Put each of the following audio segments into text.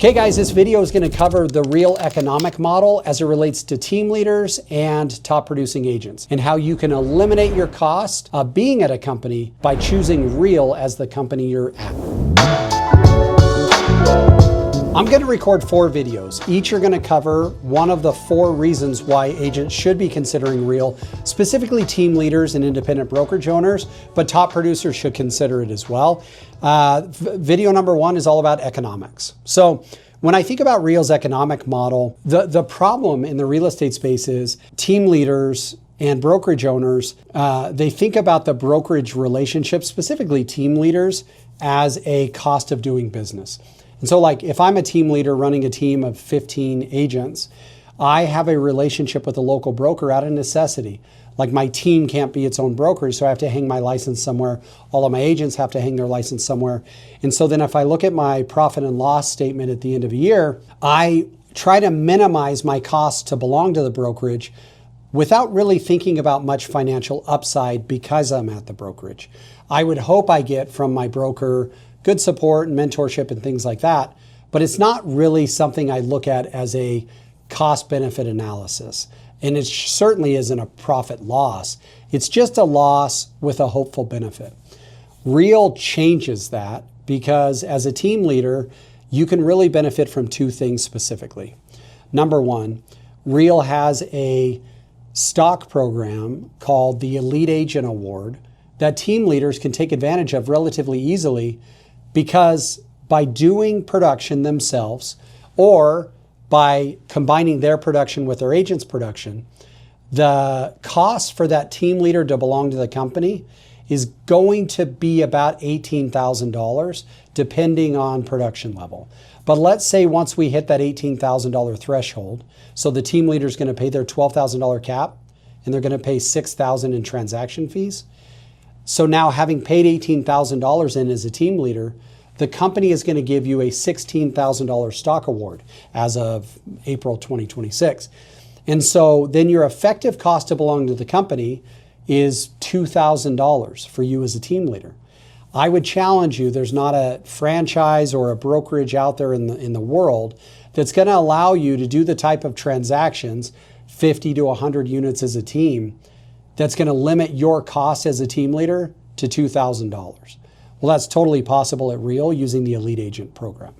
Okay guys, this video is going to cover the real economic model as it relates to team leaders and top producing agents and how you can eliminate your cost of being at a company by choosing real as the company you're at. I'm going to record 4 videos. Each are going to cover one of the 4 reasons why agents should be considering real, specifically team leaders and independent brokerage owners, but top producers should consider it as well. Video number 1 is all about economics. So when I think about real's economic model, the problem in the real estate space is team leaders and brokerage owners, they think about the brokerage relationship, specifically team leaders, as a cost of doing business. And so like if I'm a team leader running a team of 15 agents, I have a relationship with a local broker out of necessity. Like my team can't be its own brokerage, so I have to hang my license somewhere. All of my agents have to hang their license somewhere. And so then if I look at my profit and loss statement at the end of a year, I try to minimize my costs to belong to the brokerage without really thinking about much financial upside because I'm at the brokerage. I would hope I get from my broker good support and mentorship and things like that, but it's not really something I look at as a cost-benefit analysis. And it certainly isn't a profit loss. It's just a loss with a hopeful benefit. Real changes that because as a team leader, you can really benefit from 2 things specifically. Number 1, Real has a stock program called the Elite Agent Award that team leaders can take advantage of relatively easily because by doing production themselves or by combining their production with their agent's production, the cost for that team leader to belong to the company is going to be about $18,000 depending on production level. But let's say once we hit that $18,000 threshold, so the team leader is going to pay their $12,000 cap and they're going to pay $6,000 in transaction fees. So now having paid $18,000 in as a team leader, the company is going to give you a $16,000 stock award as of April 2026. And so then your effective cost to belong to the company is $2,000 for you as a team leader. I would challenge you, there's not a franchise or a brokerage out there in the world that's going to allow you to do the type of transactions, 50 to 100 units as a team, that's going to limit your cost as a team leader to $2,000. Well, that's totally possible at Real using the Elite Agent program.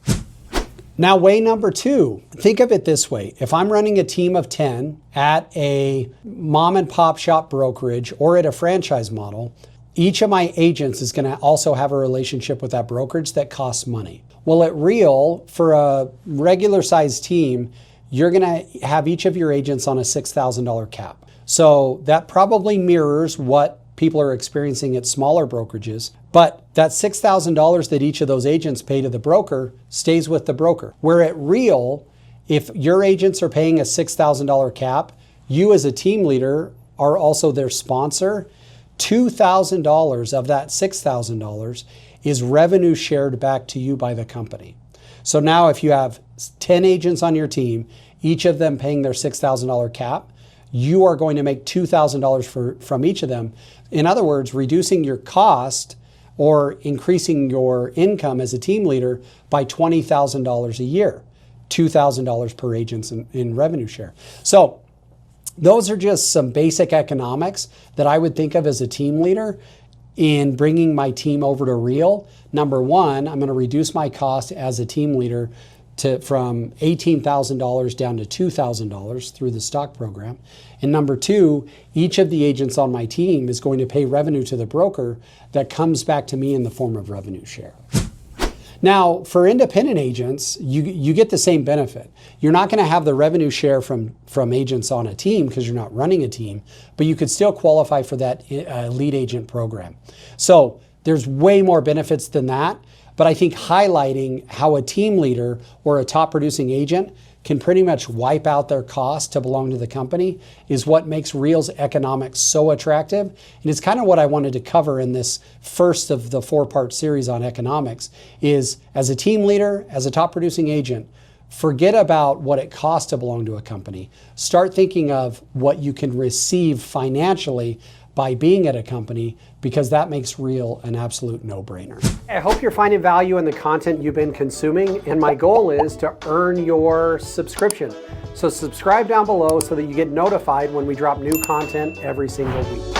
Now, way number 2, think of it this way. If I'm running a team of 10 at a mom and pop shop brokerage or at a franchise model, each of my agents is going to also have a relationship with that brokerage that costs money. Well, at Real, for a regular sized team, you're going to have each of your agents on a $6,000 cap. So that probably mirrors what people are experiencing at smaller brokerages, but that $6,000 that each of those agents pay to the broker stays with the broker. Where at Real, if your agents are paying a $6,000 cap, you as a team leader are also their sponsor. $2,000 of that $6,000 is revenue shared back to you by the company. So now if you have 10 agents on your team, each of them paying their $6,000 cap, you are going to make $2,000 from each of them. In other words, reducing your cost or increasing your income as a team leader by $20,000 a year, $2,000 per agent in revenue share. So those are just some basic economics that I would think of as a team leader in bringing my team over to Real. Number 1, I'm going to reduce my cost as a team leader from $18,000 down to $2,000 through the stock program. And number 2, each of the agents on my team is going to pay revenue to the broker that comes back to me in the form of revenue share. Now, for independent agents, you get the same benefit. You're not going to have the revenue share from agents on a team because you're not running a team, but you could still qualify for that Elite Agent program. So there's way more benefits than that. But I think highlighting how a team leader or a top producing agent can pretty much wipe out their cost to belong to the company is what makes Real's economics so attractive. And it's kind of what I wanted to cover in this first of the 4-part series on economics is as a team leader, as a top producing agent, forget about what it costs to belong to a company. Start thinking of what you can receive financially by being at a company, because that makes Real an absolute no-brainer. I hope you're finding value in the content you've been consuming, and my goal is to earn your subscription. So subscribe down below so that you get notified when we drop new content every single week.